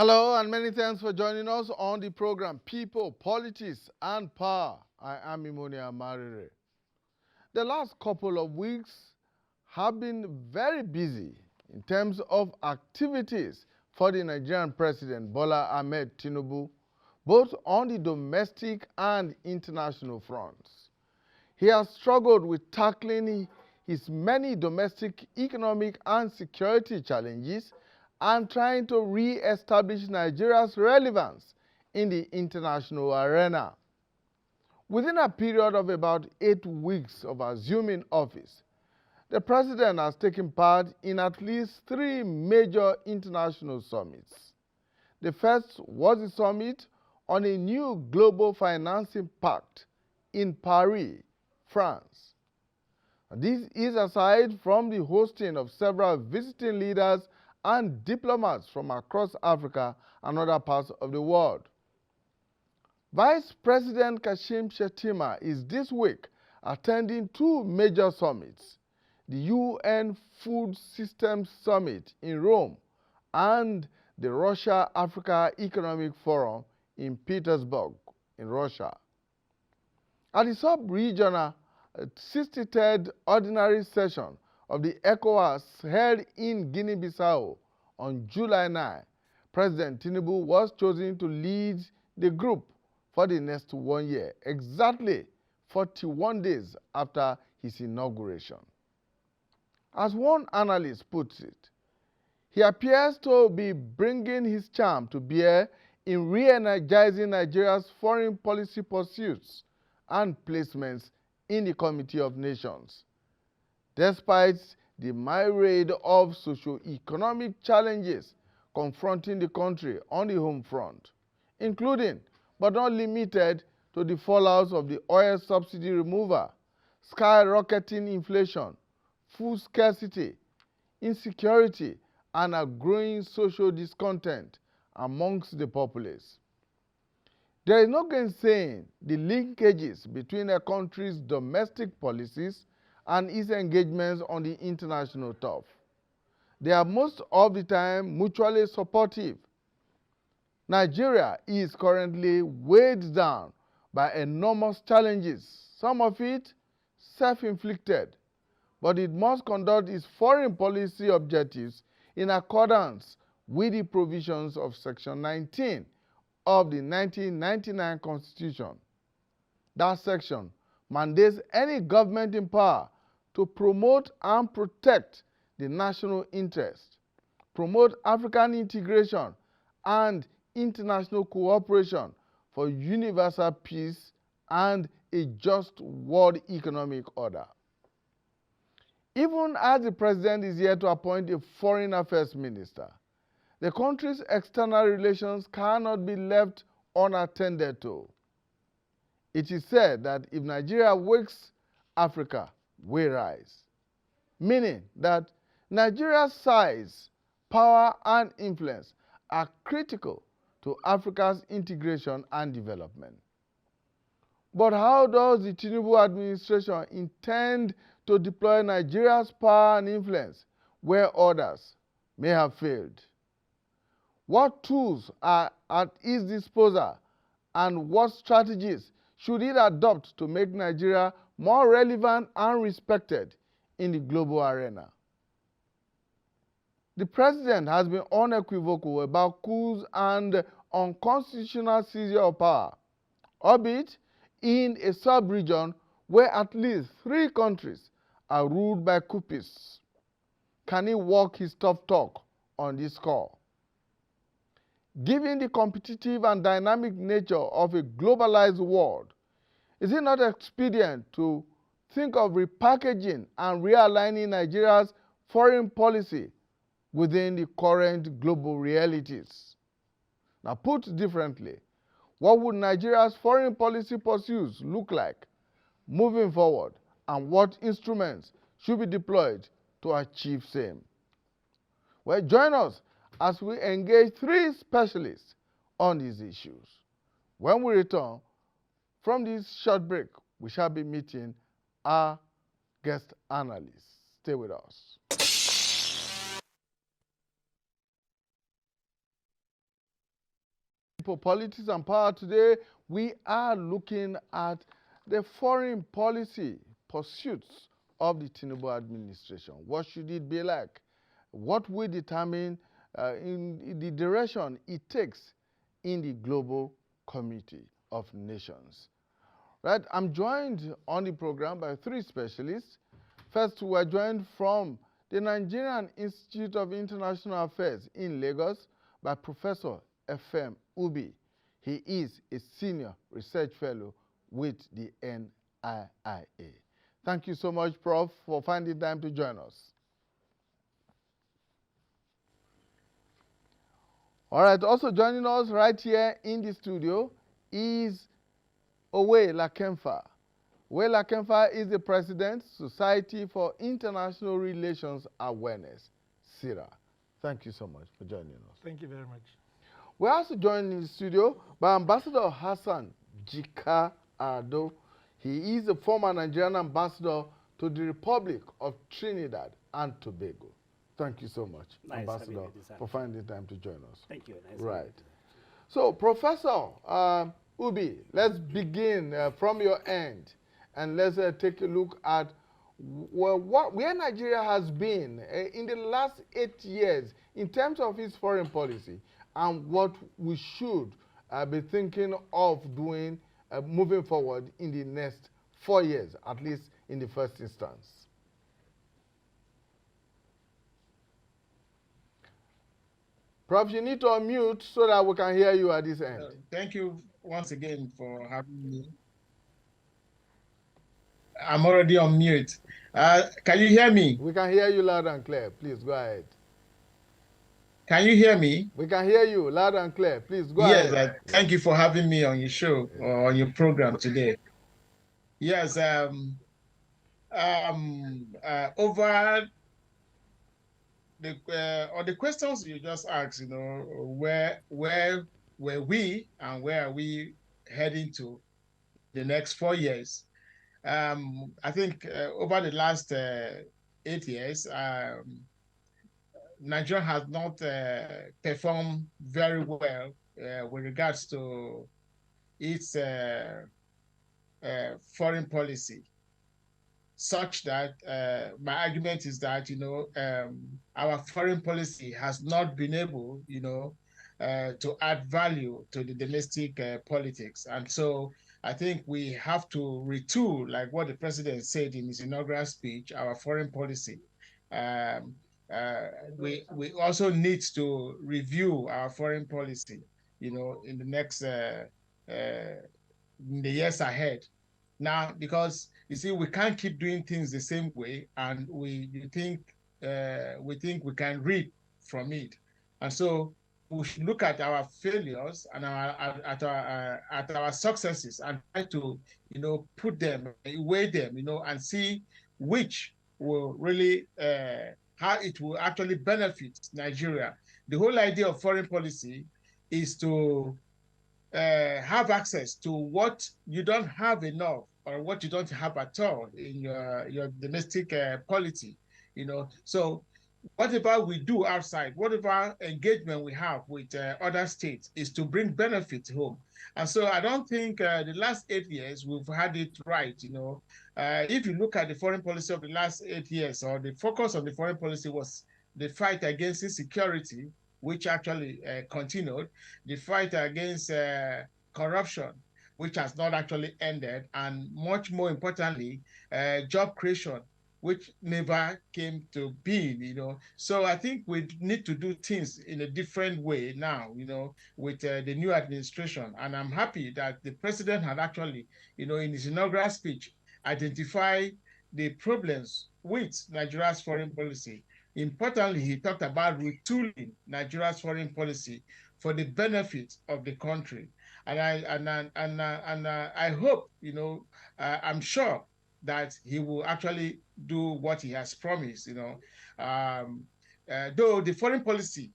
Hello and many thanks for joining us on the program People, Politics and Power. I am Imonia Marire. The last couple of weeks have been very busy in terms of activities for the Nigerian President Bola Ahmed Tinubu, both on the domestic and international fronts. He has struggled with tackling his many domestic economic and security challenges and trying to re-establish Nigeria's relevance in the international arena. Within a period of about 8 weeks of assuming office, the president has taken part in at least 3 major international summits. The first was the summit on a new global financing pact in Paris, France. This is aside from the hosting of several visiting leaders and diplomats from across Africa and other parts of the world. Vice President Kashim Shettima is this week attending 2 major summits, the UN Food Systems Summit in Rome and the Russia-Africa Economic Forum in Petersburg in Russia. At the sub-regional 63rd Ordinary Session of the ECOWAS held in Guinea-Bissau on July 9, President Tinubu was chosen to lead the group for the next 1 year, exactly 41 days after his inauguration. As one analyst puts it, he appears to be bringing his charm to bear in re-energizing Nigeria's foreign policy pursuits and placements in the Comity of Nations, despite the myriad of socio-economic challenges confronting the country on the home front, including but not limited to the fallouts of the oil subsidy removal, skyrocketing inflation, food scarcity, insecurity, and a growing social discontent amongst the populace. There is no gainsaying the linkages between a country's domestic policies and its engagements on the international turf. They are most of the time mutually supportive. Nigeria is currently weighed down by enormous challenges, some of it self-inflicted, but it must conduct its foreign policy objectives in accordance with the provisions of Section 19 of the 1999 Constitution. That section mandates any government in power to promote and protect the national interest, promote African integration and international cooperation for universal peace and a just world economic order. Even as the president is yet to appoint a foreign affairs minister, the country's external relations cannot be left unattended to. It is said that if Nigeria wakes, Africa will rise, meaning that Nigeria's size, power, and influence are critical to Africa's integration and development. But how does the Tinubu administration intend to deploy Nigeria's power and influence where others may have failed? What tools are at its disposal and what strategies should it adopt to make Nigeria more relevant and respected in the global arena? The president has been unequivocal about coups and unconstitutional seizure of power, albeit in a sub-region where at least 3 countries are ruled by coupists. Can he walk his tough talk on this score? Given the competitive and dynamic nature of a globalized world, is it not expedient to think of repackaging and realigning Nigeria's foreign policy within the current global realities? Now, put differently, what would Nigeria's foreign policy pursuits look like moving forward, and what instruments should be deployed to achieve same? Well, join us as we engage 3 specialists on these issues. When we return from this short break, we shall be meeting our guest analysts. Stay with us. For politics and power today, we are looking at the foreign policy pursuits of the Tinubu administration. What should it be like? What will determine in the direction it takes in the global community of nations. Right, I'm joined on the program by three specialists. First, we're joined from the Nigerian Institute of International Affairs in Lagos by Professor F.M. Ubi. He is a senior research fellow with the NIIA. Thank you so much, Prof, for finding time to join us. All right, also joining us right here in the studio is Owe Lakemfa. Owe Lakemfa is the President, Society for International Relations Awareness, SIRA. Thank you so much for joining us. Thank you very much. We're also joined in the studio by Ambassador Hassan Jika Ado. He is the former Nigerian ambassador to the Republic of Trinidad and Tobago. Thank you so much, Ambassador, for finding time to join us. Thank you. Nice right. So, Professor Ubi, let's begin from your end, and let's take a look at where Nigeria has been in the last 8 years in terms of its foreign policy, and what we should be thinking of doing moving forward in the next 4 years, at least in the first instance. Prof, you need to unmute so that we can hear you at this end. Thank you once again for having me. I'm already on mute. Can you hear me? We can hear you loud and clear. Please go ahead. Can you hear me? We can hear you loud and clear. Please go ahead. Yes, thank you for having me on your show or on your program today. Yes, over the questions you just asked, where were we and where are we heading to the next 4 years? I think over the last 8 years, Nigeria has not performed very well with regards to its foreign policy, such that my argument is that, our foreign policy has not been able, to add value to the domestic politics. And so I think we have to retool, like what the president said in his inaugural speech, our foreign policy. We also need to review our foreign policy, in the next in the years ahead. Now, because you see, we can't keep doing things the same way, and we think we can read from it, and so we should look at our failures and at our successes and try to put them, weigh them, and see which will really how it will actually benefit Nigeria. The whole idea of foreign policy is to have access to what you don't have enough or what you don't have at all in your domestic polity, So whatever we do outside, whatever engagement we have with other states is to bring benefit home. And so I don't think the last 8 years we've had it right, If you look at the foreign policy of the last 8 years, or the focus of the foreign policy was the fight against insecurity, which actually continued, the fight against corruption, which has not actually ended, and much more importantly, job creation, which never came to be, So I think we need to do things in a different way now, with the new administration. And I'm happy that the president had actually, in his inaugural speech, identified the problems with Nigeria's foreign policy. Importantly, he talked about retooling Nigeria's foreign policy for the benefit of the country. And I hope, I'm sure that he will actually do what he has promised, Though the foreign policy,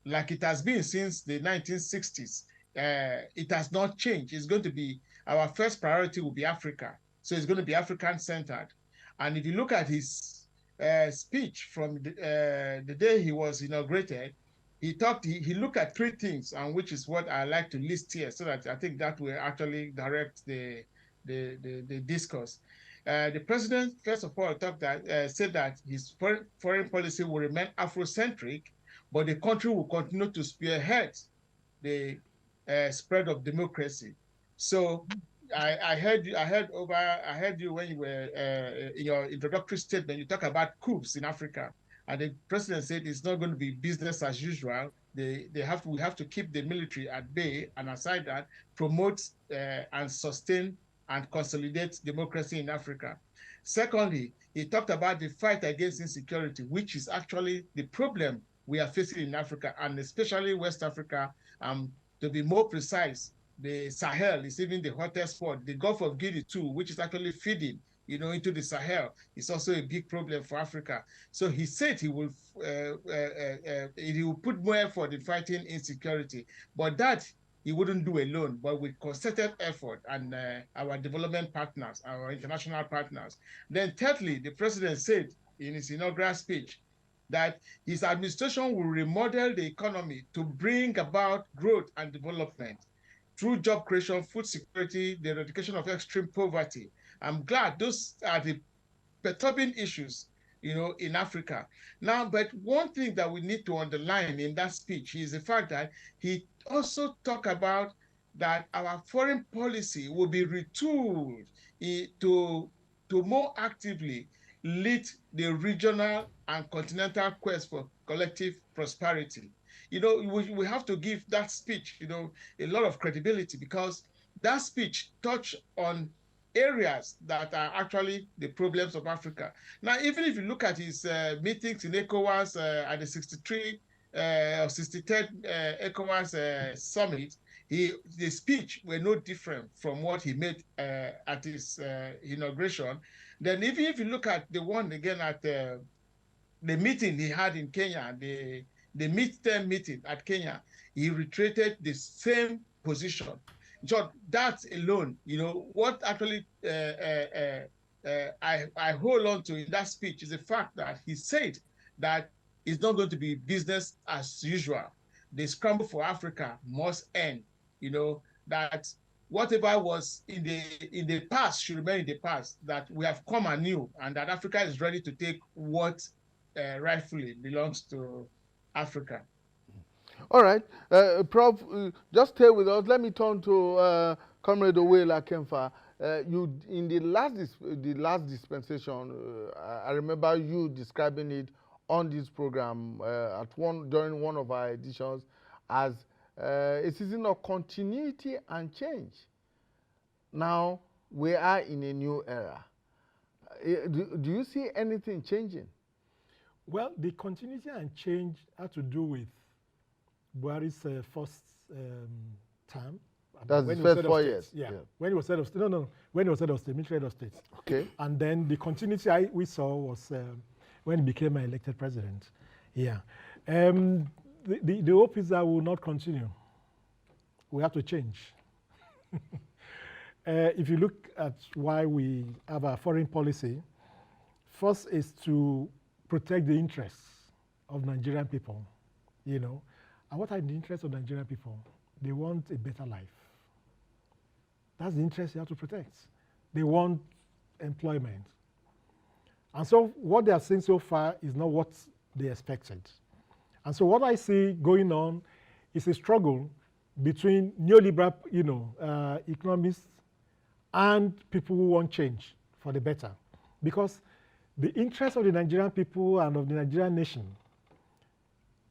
like it has been since the 1960s, it has not changed. It's going to be, our first priority will be Africa. So it's going to be African-centered. And if you look at his speech from the day he was inaugurated, he looked at three things, and which is what I like to list here, so that I think that will actually direct the discourse. The president, first of all, said that his foreign policy will remain Afrocentric, but the country will continue to spearhead the spread of democracy. So I heard you when you were in your introductory statement. You talk about coups in Africa, and the president said it's not going to be business as usual. We have to keep the military at bay, and aside that, promote and sustain and consolidate democracy in Africa. Secondly, he talked about the fight against insecurity, which is actually the problem we are facing in Africa, and especially West Africa. To be more precise, the Sahel is even the hottest spot. The Gulf of Guinea too, which is actually feeding, into the Sahel, is also a big problem for Africa. So he said he will put more effort in fighting insecurity, but that he wouldn't do alone, but with concerted effort and our development partners, our international partners. Then thirdly, the president said in his inaugural speech that his administration will remodel the economy to bring about growth and development through job creation, food security, the eradication of extreme poverty. I'm glad those are the perturbing issues, in Africa. Now, but one thing that we need to underline in that speech is the fact that he also talked about that our foreign policy will be retooled to more actively lead the regional and continental quest for collective prosperity. We have to give that speech, a lot of credibility, because that speech touched on areas that are actually the problems of Africa. Now, even if you look at his meetings in ECOWAS at the 63rd ECOWAS summit, the speech were no different from what he made at his inauguration. Then even if you look at the one again at the meeting he had in Kenya, the midterm meeting at Kenya, he reiterated the same position. So that alone, what actually I hold on to in that speech is the fact that he said that it's not going to be business as usual. The scramble for Africa must end. That whatever was in the past should remain in the past. That we have come anew, and that Africa is ready to take what rightfully belongs to Africa. All right, Prof, just stay with us. Let me turn to Comrade Owela Kemfa. You in the last dispensation, I remember you describing it on this program during one of our editions as a season of continuity and change. Now we are in a new era. Do you see anything changing? Well, the continuity and change had to do with Buhari's first term. That's his first 4 years. Yeah. When he was head of state, when he was head of state, military head of state. Okay. And then the continuity we saw was when he became an elected president. Yeah. The hope is that we will not continue. We have to change. If you look at why we have a foreign policy, first is to protect the interests of Nigerian people, And what are the interests of Nigerian people? They want a better life. That's the interest you have to protect. They want employment. And so what they are seeing so far is not what they expected. And so what I see going on is a struggle between neoliberal, economists and people who want change for the better. Because the interest of the Nigerian people and of the Nigerian nation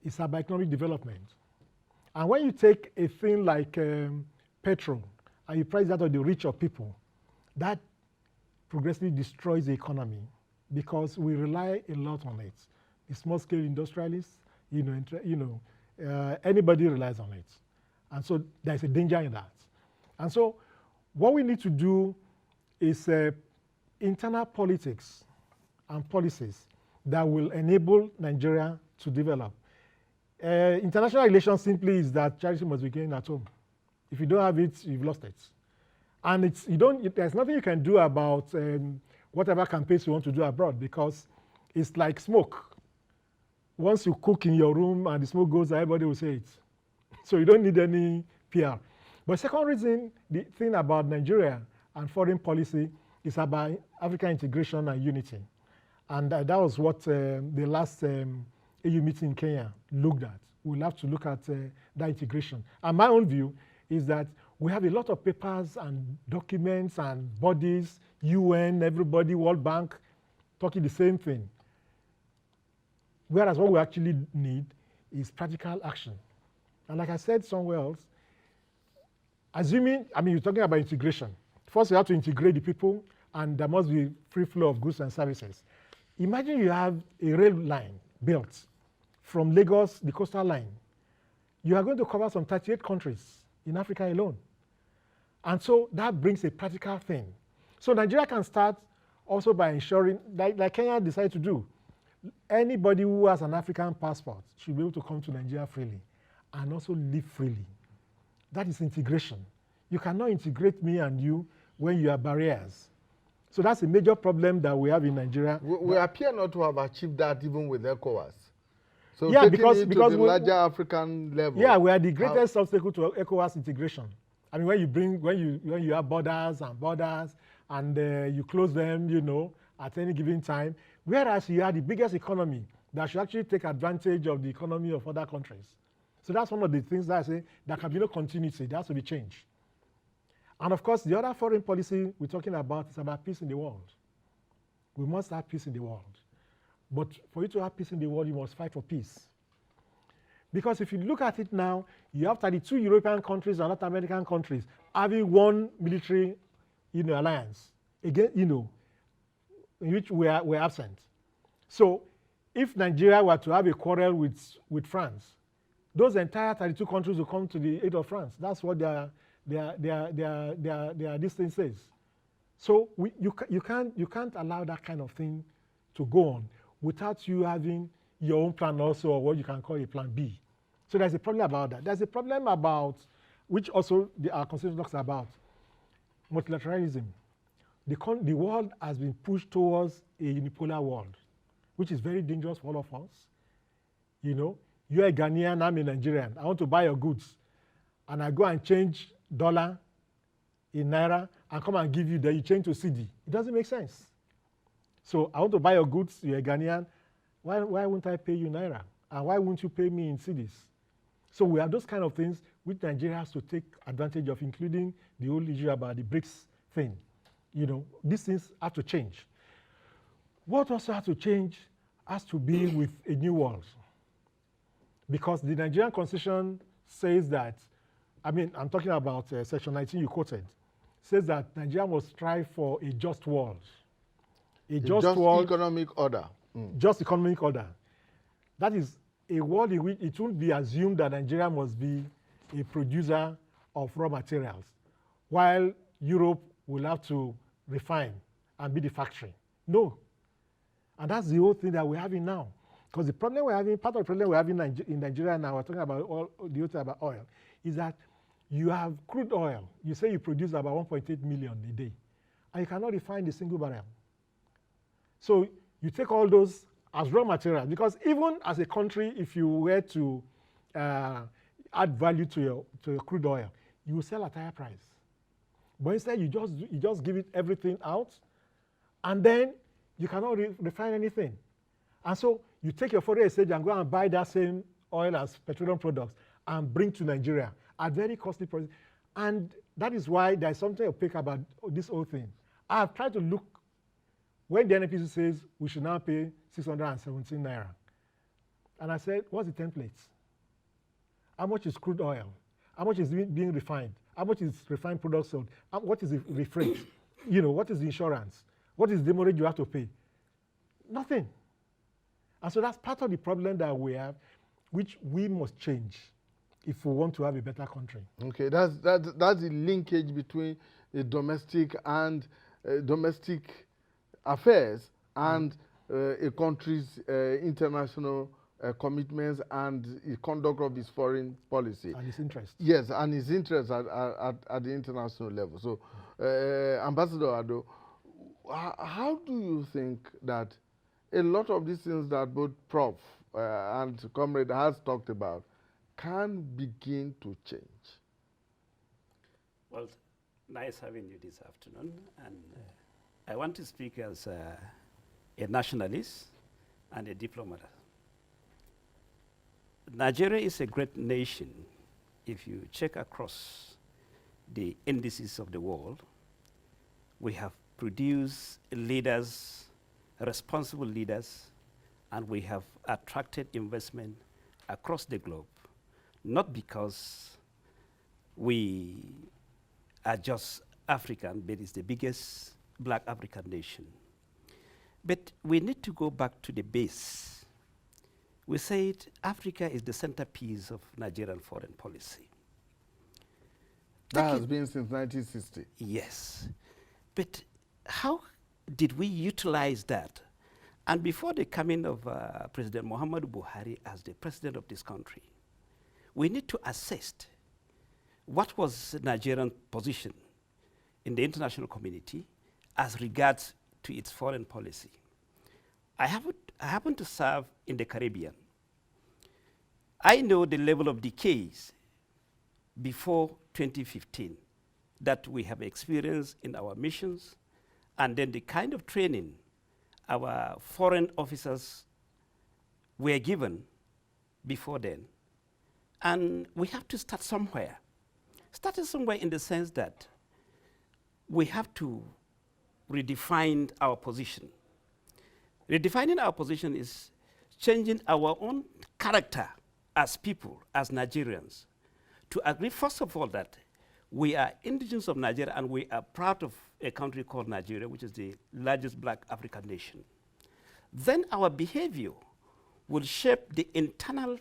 is about economic development. And when you take a thing like petrol and you price that on the rich of people, that progressively destroys the economy because we rely a lot on it. The small-scale industrialists, anybody relies on it. And so there's a danger in that. And so what we need to do is internal politics and policies that will enable Nigeria to develop. International relations simply is that charity must begin at home. If you don't have it, you've lost it. And there's nothing you can do about whatever campaigns you want to do abroad because it's like smoke. once you cook in your room and the smoke goes, everybody will say it. So you don't need any PR. But second reason, the thing about Nigeria and foreign policy is about African integration and unity. And that was what the last AU meeting in Kenya looked at. We'll have to look at that integration. And my own view is that we have a lot of papers and documents and bodies, UN, everybody, World Bank, talking the same thing. Whereas what we actually need is practical action. And like I said somewhere else, assuming, you're talking about integration. First, you have to integrate the people, and there must be free flow of goods and services. Imagine you have a rail line built from Lagos, the coastal line. You are going to cover some 38 countries in Africa alone. And so that brings a practical thing. So Nigeria can start also by ensuring, like Kenya decided to do, anybody who has an African passport should be able to come to Nigeria freely and also live freely. That is integration. You cannot integrate me and you when you have barriers. So that's a major problem that we have in Nigeria. We appear not to have achieved that even with ECOWAS. So yeah, taking because it to the larger African level. Yeah, we are the greatest obstacle to ECOWAS integration. When you have borders and you close them, at any given time, whereas you are the biggest economy that should actually take advantage of the economy of other countries. So that's one of the things that I say, there can be no continuity, there has to be change. And of course, the other foreign policy we're talking about is about peace in the world. We must have peace in the world. But for you to have peace in the world, you must fight for peace. Because if you look at it now, you have 32 European countries and North American countries having one military alliance, again, in which we're absent. So if Nigeria were to have a quarrel with France, those entire 32 countries will come to the aid of France. That's what their this thing says. So you can't allow that kind of thing to go on without you having your own plan also, or what you can call a plan B. So there's a problem about that. There's a problem about, which also our constitution talks about, multilateralism. The world has been pushed towards a unipolar world, which is very dangerous for all of us. You're a Ghanaian, I'm a Nigerian. I want to buy your goods. And I go and change dollar in naira and come and give you that you change to CD. It doesn't make sense. So I want to buy your goods, you're a Ghanaian. Why wouldn't I pay you naira? And why wouldn't you pay me in CDs? So we have those kind of things which Nigeria has to take advantage of, including the whole issue about the BRICS thing. These things have to change. What also has to change has to be with a new world. Because the Nigerian constitution says that, I'm talking about section 19 you quoted, says that Nigeria must strive for a just world. A just world. Economic order. Just economic order. That is a world in which it won't be assumed that Nigeria must be a producer of raw materials, while Europe will have to refine and be the factory. No. And that's the whole thing that we're having now. Because the problem we're having, part of the problem we're having in Nigeria now, we're talking about the whole thing about oil, is that you have crude oil. You say you produce about 1.8 million a day, and you cannot refine a single barrel. So you take all those as raw material, because even as a country, if you were to add value to your crude oil, you will sell at higher price. But instead, you just give it everything out, and then you cannot refine anything. And so you take your foreign exchange and go and buy that same oil as petroleum products and bring to Nigeria at very costly prices. And that is why there's something opaque about this whole thing. I have tried to look, when the NNPC says we should now pay 617 naira, and I said, what's the template? How much is crude oil? How much is being refined? How much is refined products sold? What is the refreight? What is the insurance? What is the demurrage you have to pay? Nothing. And so that's part of the problem that we have, which we must change if we want to have a better country. Okay, that's the linkage between the domestic and domestic affairs and a country's international commitments and the conduct of its foreign policy. And its interests. Yes, and its interests at the international level. So, Ambassador Ado, how do you think that a lot of these things that both Prof and Comrade has talked about, can begin to change? Well, nice having you this afternoon. And I want to speak as a nationalist and a diplomat. Nigeria is a great nation. If you check across the indices of the world, we have produced leaders, responsible leaders, and we have attracted investment across the globe, not because we are just African, but it's the biggest black African nation. But we need to go back to the base. We said Africa is the centerpiece of Nigerian foreign policy. That has been since 1960. Yes. But how did we utilize that? And before the coming of President Muhammadu Buhari as the president of this country, we need to assess what was Nigerian position in the international community as regards to its foreign policy. I happen to serve in the Caribbean. I know the level of decays before 2015 that we have experienced in our missions, and then the kind of training our foreign officers were given before then. And we have to start somewhere. Starting somewhere in the sense that we have to redefine our position. Redefining our position is changing our own character as people, as Nigerians, to agree, first of all, that we are indigenous of Nigeria and we are proud of a country called Nigeria, which is the largest black African nation. Then our behavior will shape the internal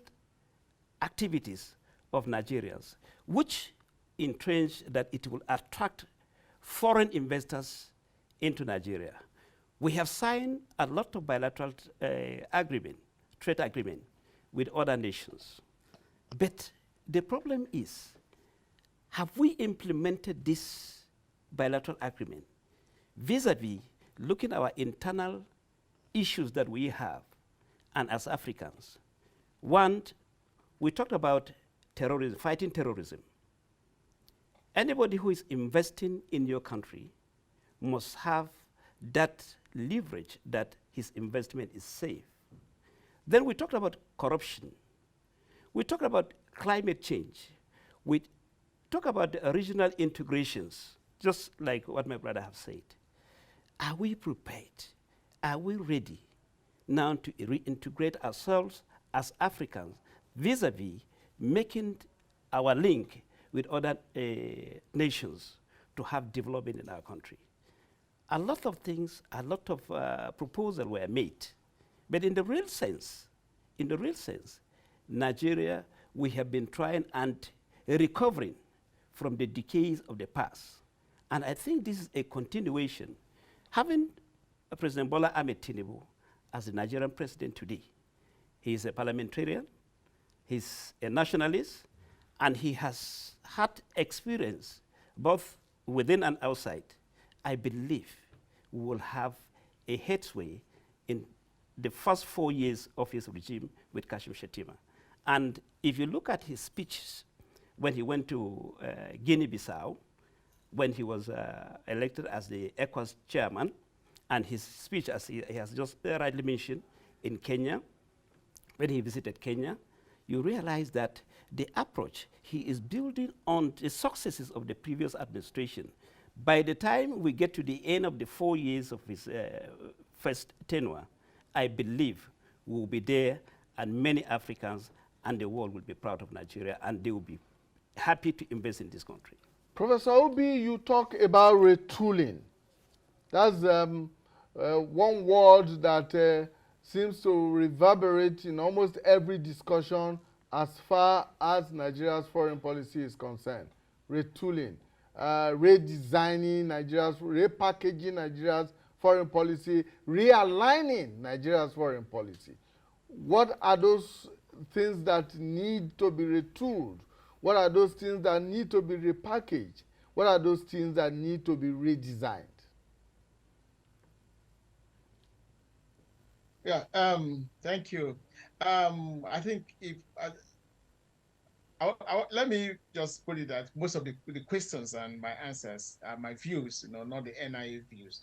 activities of Nigerians, which entrench that it will attract foreign investors into Nigeria. We have signed a lot of bilateral trade agreement with other nations. But the problem is, have we implemented this bilateral agreement vis-a-vis looking at our internal issues that we have, and as Africans? One, we talked about terrorism, fighting terrorism. Anybody who is investing in your country must have that leverage that his investment is safe. Then we talked about corruption. We talked about climate change. We talk about the regional integrations, just like what my brother have said. Are we prepared? Are we ready now to reintegrate ourselves as Africans vis-a-vis making our link with other nations to have development in our country? A lot of things, a lot of proposals were made. But in the real sense, Nigeria, we have been trying and recovering from the decays of the past. And I think this is a continuation. Having President Bola Ahmed Tinubu as the Nigerian president today, he is a parliamentarian, he's a nationalist, and he has had experience both within and outside. I believe we will have a headway in the first 4 years of his regime with Kashim Shettima. And if you look at his speeches when he went to Guinea-Bissau, when he was elected as the ECOWAS chairman, and his speech, as he has just rightly mentioned, in Kenya, when he visited Kenya, you realize that the approach he is building on the successes of the previous administration. By the time we get to the end of the 4 years of his first tenure, I believe we will be there, and many Africans and the world will be proud of Nigeria, and they will be happy to invest in this country. Professor Obi, you talk about retooling. That's one word that seems to reverberate in almost every discussion as far as Nigeria's foreign policy is concerned. Retooling, redesigning Nigeria's, repackaging Nigeria's foreign policy, realigning Nigeria's foreign policy. What are those things that need to be retooled? What are those things that need to be repackaged? What are those things that need to be redesigned? Yeah. Thank you. I think if let me just put it that most of the questions and my answers are my views, not the NIA views.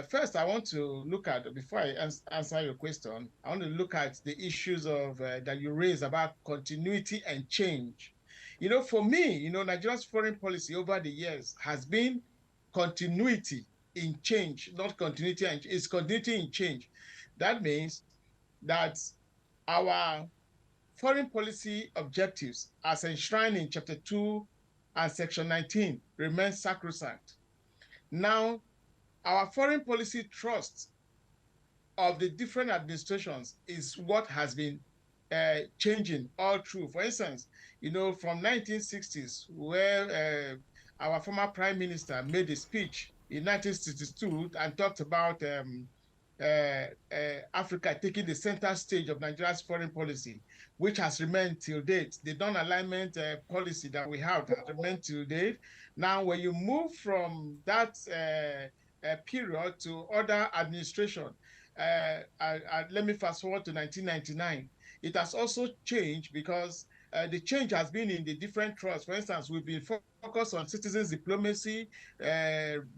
First, I want to look at, before I answer your question, I want to look at the issues of that you raised about continuity and change. For me, Nigeria's foreign policy over the years has been continuity in change, not continuity and it's continuity in change. That means that our foreign policy objectives, as enshrined in Chapter 2 and Section 19, remain sacrosanct. Now, our foreign policy trust of the different administrations is what has been changing all through. For instance, from 1960s, where our former prime minister made a speech in 1962 and talked about Africa taking the center stage of Nigeria's foreign policy, which has remained till date. The non-alignment policy that we have has remained till date. Now, when you move from that period to other administration, let me fast forward to 1999. It has also changed because the change has been in the different trusts. For instance, we've been focused on citizens diplomacy,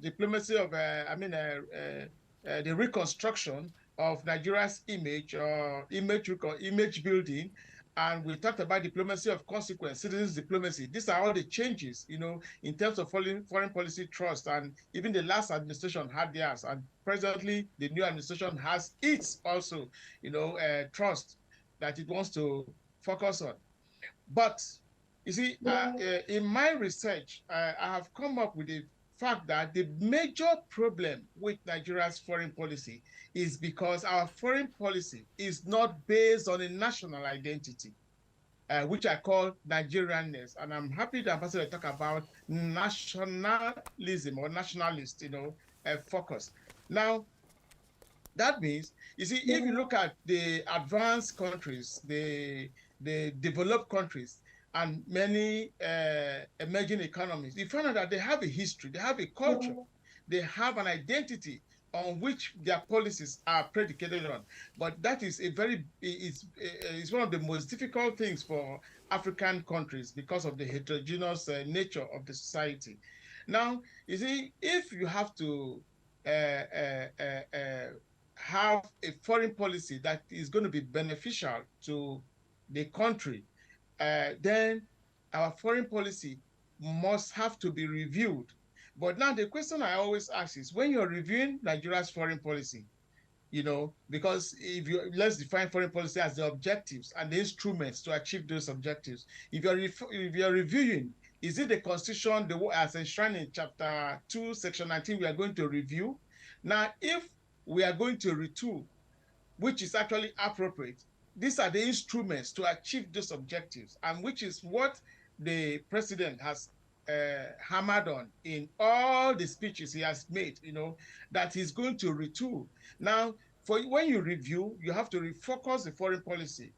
diplomacy of, the reconstruction of Nigeria's image or image building. And we talked about diplomacy of consequence, citizens diplomacy. These are all the changes, in terms of foreign policy trust. And even the last administration had theirs. And presently, the new administration has its also, trust that it wants to focus on. But you see, in my research, I have come up with the fact that the major problem with Nigeria's foreign policy is because our foreign policy is not based on a national identity, which I call Nigerianness. And I'm happy the ambassador talk about nationalism or nationalist, focus. Now, that means, you see, if you look at the advanced countries, the developed countries, and many emerging economies, you find out that they have a history, they have a culture, they have an identity on which their policies are predicated on. But that is it's one of the most difficult things for African countries because of the heterogeneous nature of the society. Now, you see, if you have to uh, uh, uh, uh, have a foreign policy that is going to be beneficial to the country, then our foreign policy must have to be reviewed. But now the question I always ask is, when you're reviewing Nigeria's foreign policy, because if you let's define foreign policy as the objectives and the instruments to achieve those objectives. If you're reviewing, is it the constitution, as enshrined in Chapter 2, Section 19, we are going to review? Now, if we are going to retool, which is actually appropriate, these are the instruments to achieve those objectives, and which is what the president has hammered on in all the speeches he has made, that he's going to retool. Now, when you review, you have to refocus the foreign policy.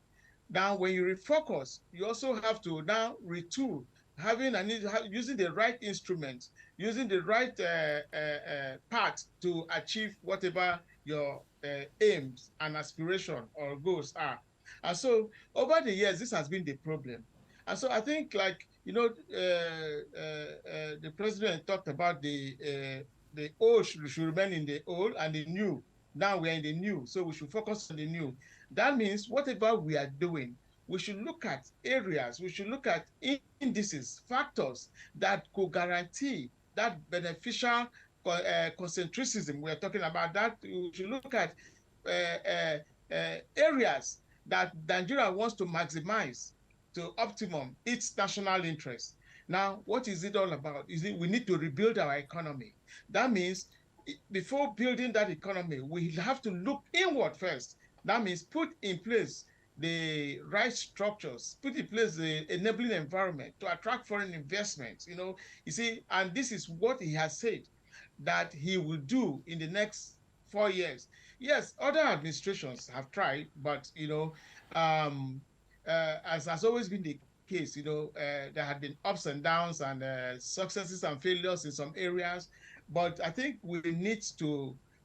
Now, when you refocus, you also have to now retool, using the right instruments, using the right path to achieve whatever your aims and aspiration or goals are. And so over the years, this has been the problem. And so I think, like, the president talked about the old should remain in the old and the new. Now we're in the new, so we should focus on the new. That means whatever we are doing, we should look at areas, we should look at indices, factors that could guarantee that beneficial concentricism we're talking about. That we should look at areas that Nigeria wants to maximize to optimum its national interest. Now, what is it all about? We need to rebuild our economy. That means before building that economy, we have to look inward first. That means put in place the right structures, put in place the enabling environment to attract foreign investments. You see, and this is what he has said that he will do in the next 4 years. Yes, other administrations have tried, but as has always been the case, there have been ups and downs and successes and failures in some areas. But I think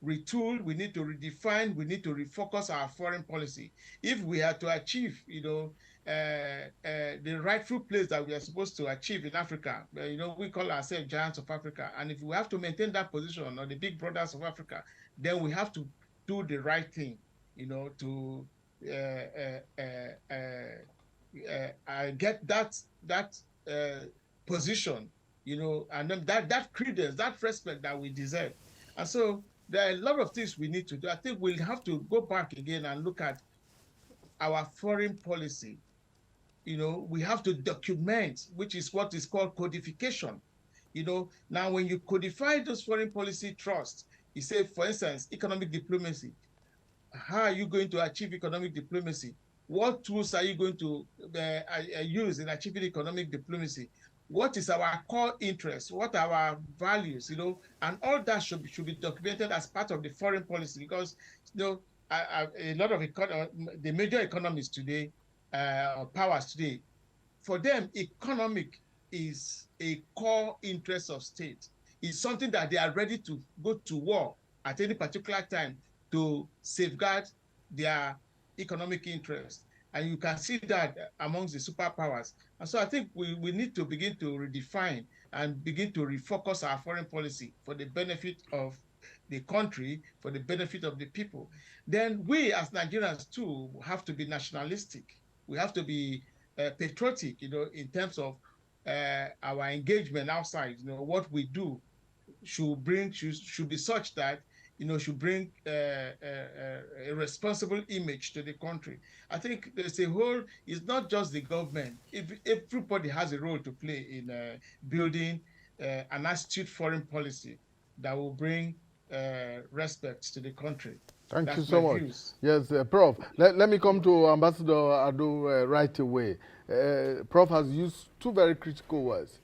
retool, we need to redefine, we need to refocus our foreign policy. If we are to achieve, the rightful place that we are supposed to achieve in Africa, we call ourselves giants of Africa. And if we have to maintain that position, or the big brothers of Africa, then we have to do the right thing, to get that position, and then that credence, that respect that we deserve. And so there are a lot of things we need to do. I think we'll have to go back again and look at our foreign policy. We have to document, which is what is called codification. Now when you codify those foreign policy trusts, you say, for instance, economic diplomacy. How are you going to achieve economic diplomacy? What tools are you going to use in achieving economic diplomacy? What is our core interest? What are our values? And all that should be documented as part of the foreign policy, because a lot of the major economies today, powers today, for them, economic is a core interest of state. It's something that they are ready to go to war at any particular time to safeguard their economic interest. And you can see that amongst the superpowers. And so I think we need to begin to redefine and begin to refocus our foreign policy for the benefit of the country, for the benefit of the people. Then we as Nigerians too have to be nationalistic. We have to be patriotic, in terms of our engagement outside. What we do should be such that should bring a responsible image to the country. I think there's it's not just the government. If everybody has a role to play in building an astute foreign policy that will bring respect to the country. Thank you so much. Views. Yes, Prof. Let me come to Ambassador Ado right away. Prof has used two very critical words: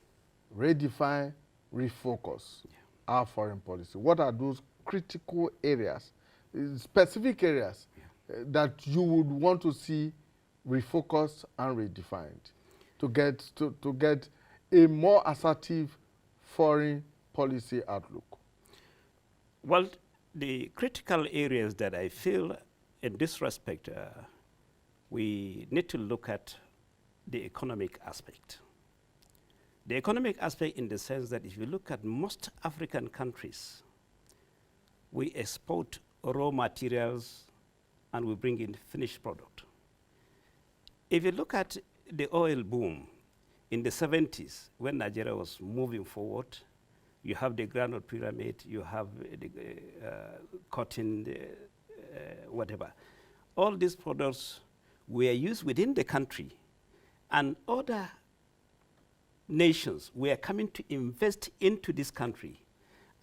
redefine, refocus our foreign policy. What are those critical areas, specific areas that you would want to see refocused and redefined to get a more assertive foreign policy outlook? Well, the critical areas that I feel in this respect, we need to look at the economic aspect. The economic aspect in the sense that if you look at most African countries, we export raw materials and we bring in finished product. If you look at the oil boom in the 70s, when Nigeria was moving forward, you have the granite pyramid, you have the cotton, whatever. All these products were used within the country, and other nations were coming to invest into this country.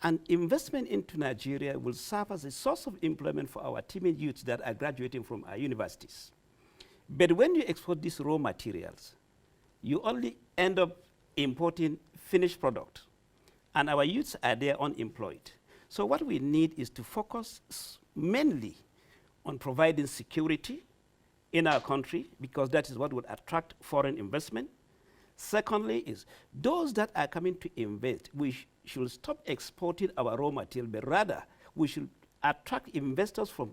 And investment into Nigeria will serve as a source of employment for our teeming youths that are graduating from our universities. But when you export these raw materials, you only end up importing finished product, and our youths are there unemployed. So what we need is to focus mainly on providing security in our country, because that is what would attract foreign investment. Secondly is those that are coming to invest, we should stop exporting our raw material, but rather we should attract investors from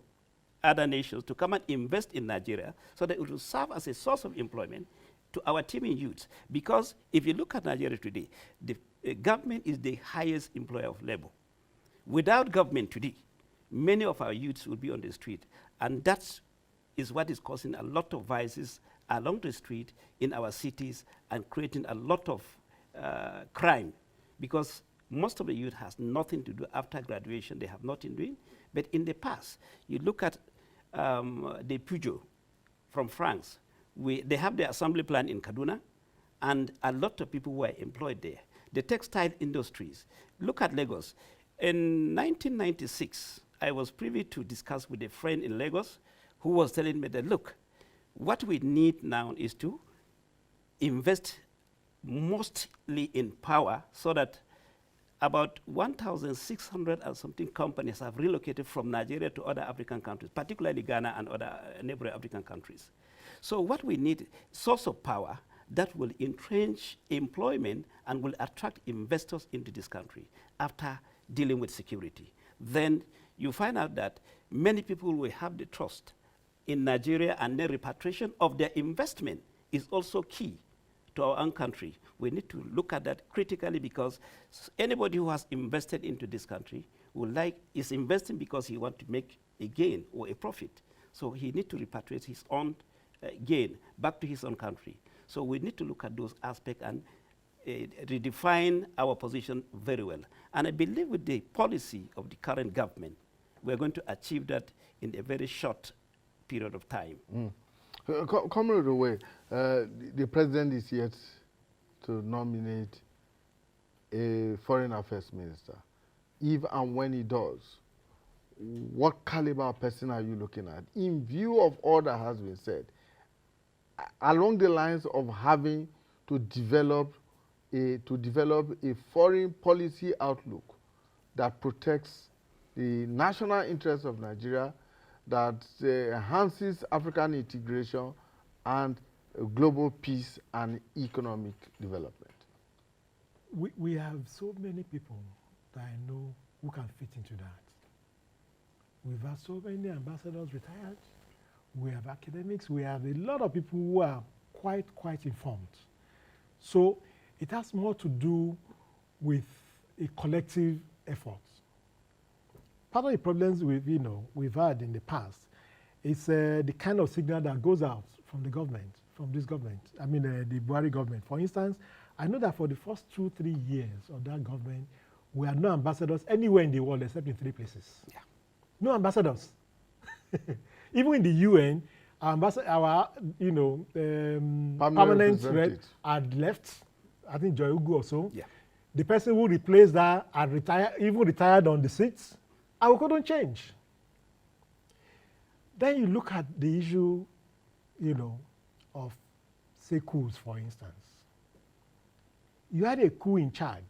other nations to come and invest in Nigeria so that it will serve as a source of employment to our teeming youths. Because if you look at Nigeria today, the government is the highest employer of labor. Without government today, many of our youths will be on the street, and that is what is causing a lot of vices along the street in our cities and creating a lot of crime, because most of the youth has nothing to do after graduation. They have nothing doing. But in the past, you look at the Peugeot from France. They have the assembly plant in Kaduna, and a lot of people were employed there. The textile industries. Look at Lagos. In 1996, I was privy to discuss with a friend in Lagos who was telling me that, look, what we need now is to invest mostly in power, so that about 1,600 and something companies have relocated from Nigeria to other African countries, particularly Ghana and other neighboring African countries. So what we need, source of power that will entrench employment and will attract investors into this country after dealing with security. then you find out that many people will have the trust in Nigeria, and the repatriation of their investment is also key to our own country. We need to look at that critically, because anybody who has invested into this country is investing because he wants to make a gain or a profit. So he needs to repatriate his own gain back to his own country. So we need to look at those aspects and redefine our position very well. And I believe with the policy of the current government, we're going to achieve that in a very short period of time. Comrade Owe, the president is yet to nominate a foreign affairs minister. If and when he does, what caliber person are you looking at? In view of all that has been said, along the lines of having to develop a foreign policy outlook that protects the national interests of Nigeria, that enhances African integration and global peace and economic development. We have so many people that I know who can fit into that. We've had so many ambassadors retired. We have academics. We have a lot of people who are quite informed. So it has more to do with a collective effort. Part of the problems we've had in the past is the kind of signal that goes out from the government, from this government, I mean the Buhari government. For instance, I know that for the first 2-3 years of that government, we had no ambassadors anywhere in the world except in 3 places. Yeah. No ambassadors. Even in the UN, our permanent rep had left. I think Joy Ugu or so. Yeah. The person who replaced that had retired on the seats, and we couldn't change. Then you look at the issue, of say coups, for instance. You had a coup in Chad.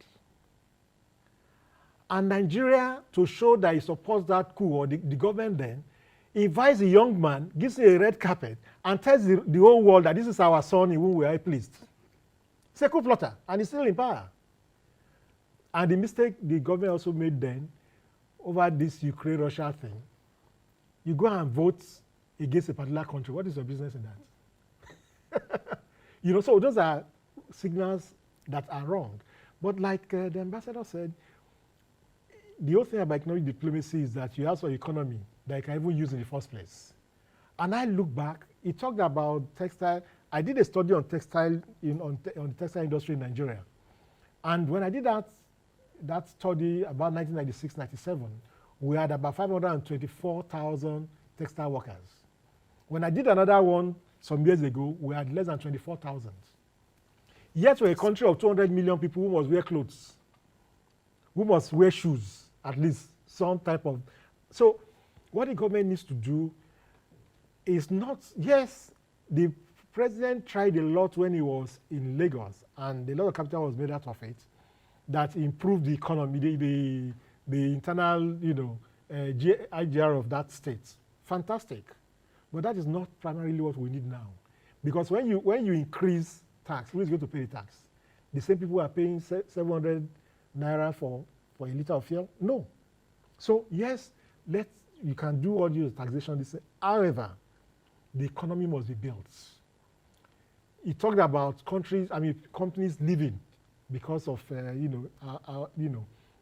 And Nigeria, to show that it supports that coup, or the government then, invites a young man, gives him a red carpet, and tells the whole world that this is our son in whom we are pleased. It's a coup plotter, and he's still in power. And the mistake the government also made then, over this Ukraine-Russia thing, you go and vote against a particular country. What is your business in that? So those are signals that are wrong. But like the ambassador said, the whole thing about economic diplomacy is that you have an economy that you can even use in the first place. And I look back, he talked about textile. I did a study on textile, on the textile industry in Nigeria. And when I did that study about 1996-97, we had about 524,000 textile workers. When I did another one some years ago, we had less than 24,000. Yet we're a country of 200 million people who must wear clothes, who must wear shoes, at least some type of. So what the government needs to do is not, yes, the president tried a lot when he was in Lagos, and a lot of capital was made out of it, that improved the economy, the internal, IGR of that state. Fantastic. But that is not primarily what we need now. Because when you increase tax, who is going to pay the tax? The same people who are paying 700 naira for a liter of fuel? No. So yes, you can do all your taxation. However, the economy must be built. He talked about companies leaving because of the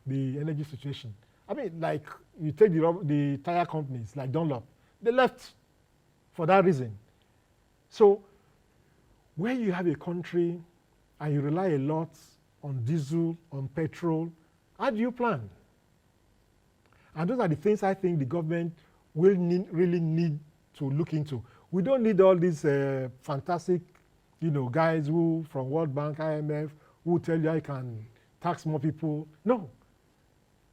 energy situation. I mean, like you take the tire companies like Dunlop, they left for that reason. So when you have a country and you rely a lot on diesel, on petrol, how do you plan? And those are the things I think the government will really need to look into. We don't need all these fantastic, guys who from World Bank, IMF, who tell you I can tax more people. No.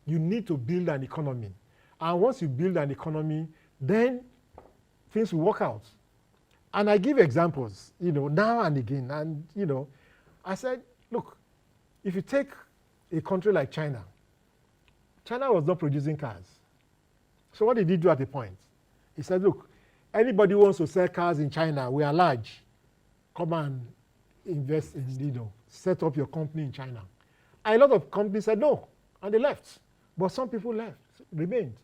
You need to build an economy. And once you build an economy, then things will work out. And I give examples, now and again. And, I said, look, if you take a country like China, China was not producing cars. So what did he do at a point? He said, look, anybody who wants to sell cars in China, we are large. Come and invest in, set up your company in China. And a lot of companies said no, and they left. But some people left. remained.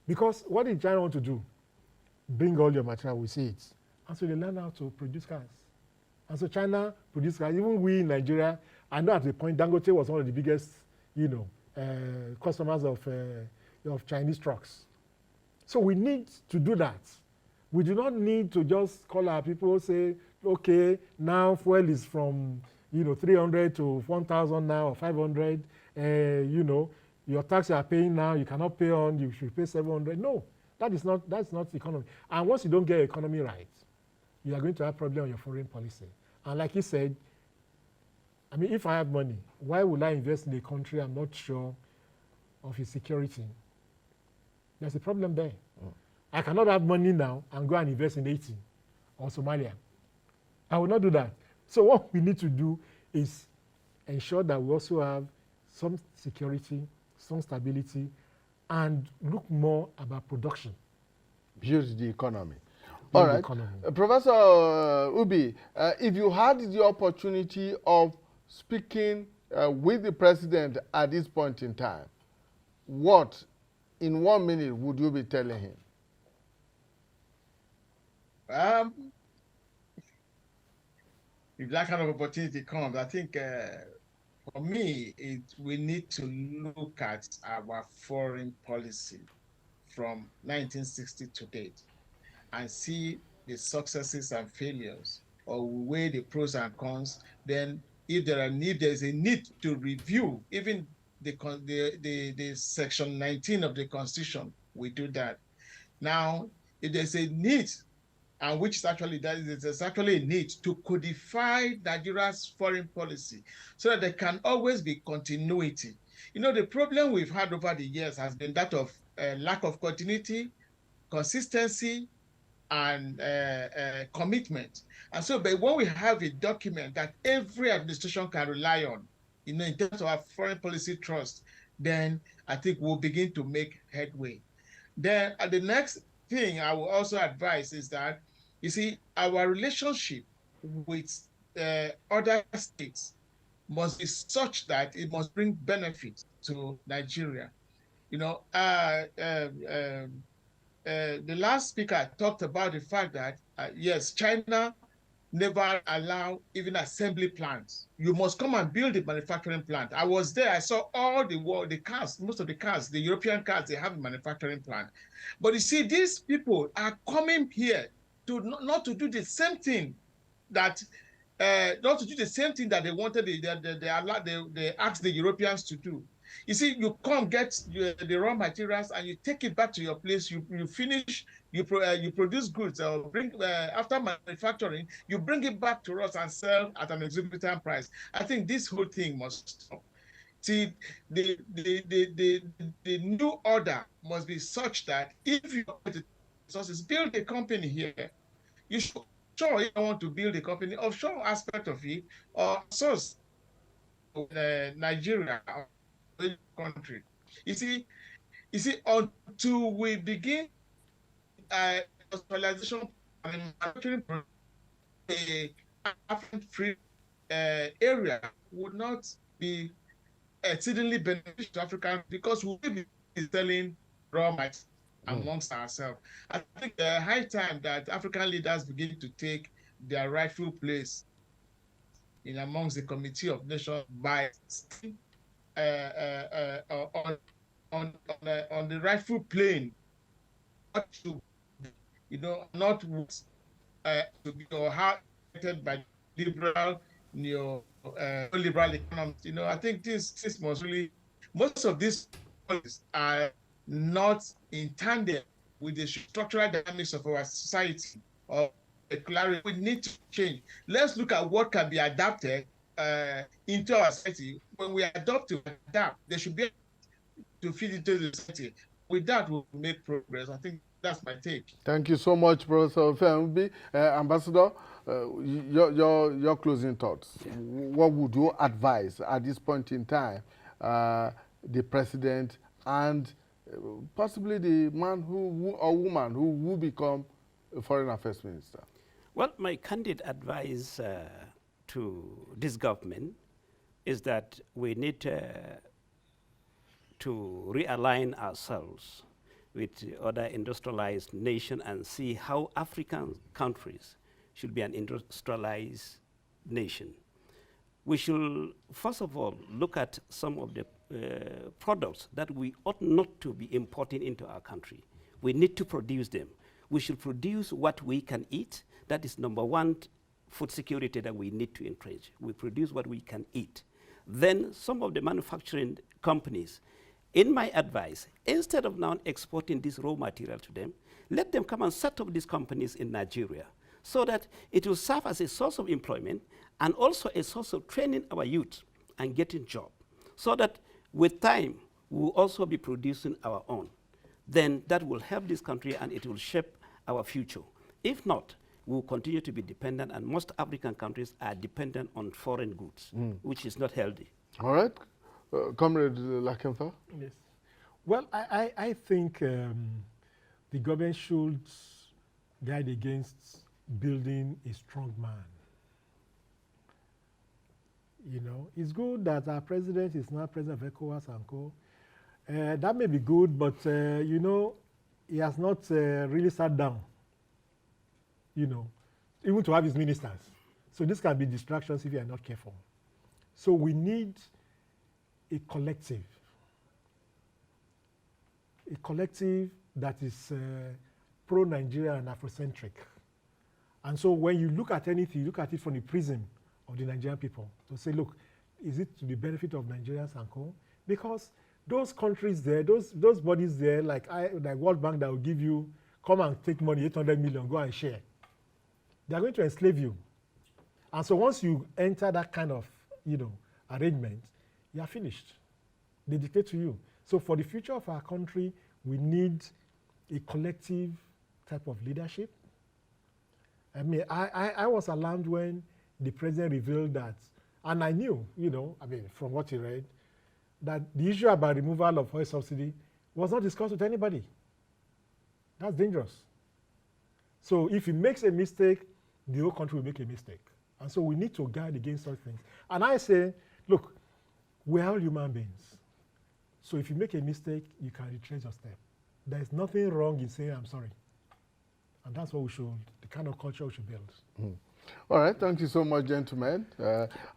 Because what did China want to do? Bring all your material, we see it. And so they learned how to produce cars. And so China produced cars. Even we in Nigeria, I know at the point Dangote was one of the biggest, customers of Chinese trucks. So we need to do that. We do not need to just call our people, say, okay, now fuel is from 300 to 1,000 now, or 500. Your tax you are paying now, you cannot pay on, you should pay 700. No, that's not economy. And once you don't get economy right, you are going to have problem on your foreign policy. And like he said, I mean, if I have money, why would I invest in a country I'm not sure of its security? There's a problem there. I cannot have money now and go and invest in Haiti or Somalia. I will not do that. So what we need to do is ensure that we also have some security, some stability, and look more about production. Build the economy. Build All right. the economy. Professor Ubi, if you had the opportunity of speaking with the president at this point in time, what, in 1 minute, would you be telling him? If that kind of opportunity comes, I think for me, we need to look at our foreign policy from 1960 to date and see the successes and failures, or weigh the pros and cons. Then, if there's a need to review even the section 19 of the Constitution, we do that. Now, if there's a need, and which is actually there's actually a need to codify Nigeria's foreign policy so that there can always be continuity. The problem we've had over the years has been that of lack of continuity, consistency, and commitment. And so, but when we have a document that every administration can rely on, in terms of our foreign policy trust, then I think we'll begin to make headway. Then the next thing I will also advise is that, you see, our relationship with other states must be such that it must bring benefit to Nigeria. The last speaker talked about the fact that, yes, China never allow even assembly plants. You must come and build a manufacturing plant. I was there, I saw all the cars, most of the cars, the European cars, they have a manufacturing plant. But you see, these people are coming here to not to do the same thing that not to do the same thing that they wanted, they asked the Europeans to do. You see, you come get the raw materials and you take it back to your place. You finish, you produce goods, or bring after manufacturing, you bring it back to us and sell at an exorbitant price. I think this whole thing must stop. See, the new order must be such that if you want to resources, build a company here. You should sure you don't want to build a company, offshore aspect of it, or source Nigeria or the country. You see, until we begin industrialization and manufacturing, a African-free area would not be exceedingly beneficial to Africa, because we will be selling raw materials amongst ourselves. I think the high time that African leaders begin to take their rightful place in amongst the Committee of Nations by on the rightful plane, not to not to be hated by liberal neoliberal economics. I think this must really, most of these policies are not in tandem with the structural dynamics of our society, or the clarity we need to change. Let's look at what can be adapted into our society. When we adapt, they should be able to fit into the society. With that, we'll make progress. I think that's my take. Thank you so much, Professor Fembi. Ambassador, your closing thoughts. Yeah. What would you advise at this point in time the president and possibly the man or woman who will become a foreign affairs minister? Well, my candid advice to this government is that we need to to realign ourselves with other industrialized nations and see how African countries should be an industrialized nation. We should, first of all, look at some of the products that we ought not to be importing into our country. We need to produce them. We should produce what we can eat. That is number one, food security that we need to entrench. We produce what we can eat. Then some of the manufacturing companies, in my advice, instead of now exporting this raw material to them, let them come and set up these companies in Nigeria so that it will serve as a source of employment and also a source of training our youth and getting jobs. So that with time, we will also be producing our own. Then that will help this country and it will shape our future. If not, we will continue to be dependent, and most African countries are dependent on foreign goods, which is not healthy. All right. Comrade Lakemfa? Yes. Well, I think the government should guide against building a strong man. You know, it's good that our president is now president of ECOWAS and co. That may be good, but you know, he has not really sat down, you know, even to have his ministers. So this can be distractions if you are not careful. So we need a collective that is pro-Nigeria and Afrocentric. And so when you look at anything, you look at it from the prism of the Nigerian people to say, look, is it to the benefit of Nigerians and co? Because those countries there, those bodies there, like World Bank that will give you, come and take money, 800 million, go and share. They are going to enslave you. And so once you enter that kind of, you know, arrangement, you are finished. They dictate to you. So for the future of our country, we need a collective type of leadership. I mean, I was alarmed when the president revealed that, and I knew, you know, I mean, from what he read, that the issue about removal of oil subsidy was not discussed with anybody. That's dangerous. So if he makes a mistake, the whole country will make a mistake. And so we need to guard against such things. And I say, look, we're all human beings. So if you make a mistake, you can retrace your step. There's nothing wrong in saying, I'm sorry. And that's what we should, the kind of culture we should build. All right, thank you so much, gentlemen.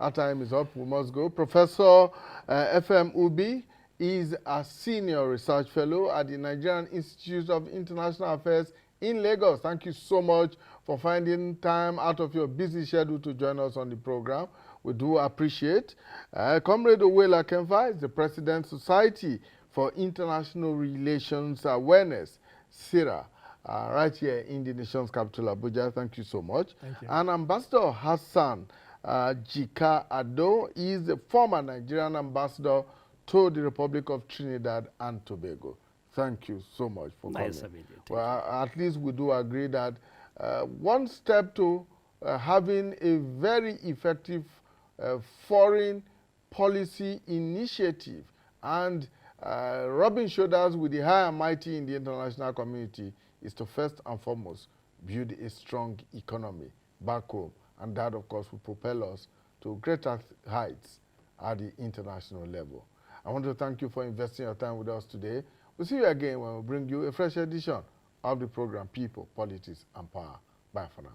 Our time is up, we must go. Professor F.M. Ubi is a senior research fellow at the Nigerian Institute of International Affairs in Lagos. Thank you so much for finding time out of your busy schedule to join us on the program. We do appreciate. Comrade Owela Kemfa is the President, Society for International Relations Awareness, SIRA, right here in the nation's capital, Abuja. Thank you so much. Thank you. And Ambassador Hassan Jika Ado is the former Nigerian ambassador to the Republic of Trinidad and Tobago. Thank you so much for coming. Well, at least we do agree that one step to having a very effective foreign policy initiative and rubbing shoulders with the high and mighty in the international community is to first and foremost build a strong economy back home. And that, of course, will propel us to greater heights at the international level. I want to thank you for investing your time with us today. We'll see you again when we bring you a fresh edition of the program People, Politics, and Power. Bye for now.